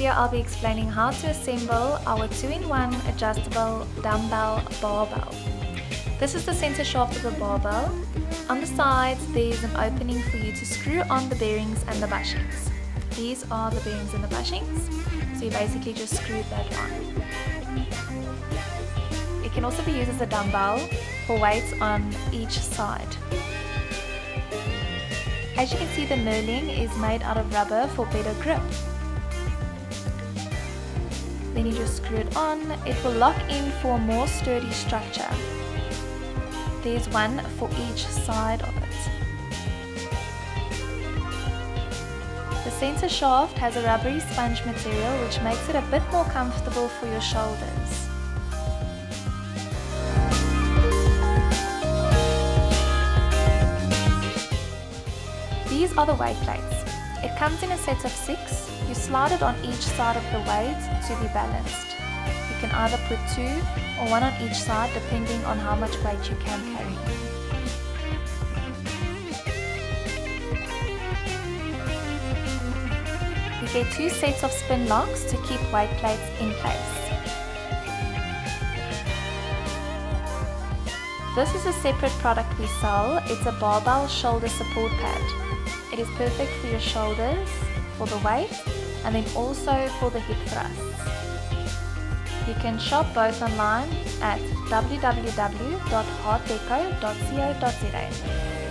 video I'll be explaining how to assemble our 2-in-1 adjustable dumbbell barbell. This is the center shaft of the barbell. On the sides there's an opening for you to screw on the bearings and the bushings. These are the bearings and the bushings, so you basically just screw that on. It can also be used as a dumbbell for weights on each side. As you can see, the knurling is made out of rubber for better grip. Then you just screw it on. It will lock in for a more sturdy structure. There's one for each side of it. The center shaft has a rubbery sponge material which makes it a bit more comfortable for your shoulders. These are the weight plates. It comes in a set of 6. You slide it on each side of the weight to be balanced. You can either put 2 or 1 on each side depending on how much weight you can carry. You get 2 sets of spin locks to keep weight plates in place. This is a separate product we sell. It's a barbell shoulder support pad. It is perfect for your shoulders, for the weight, and then also for the hip thrusts. You can shop both online at www.heartdeco.co.za.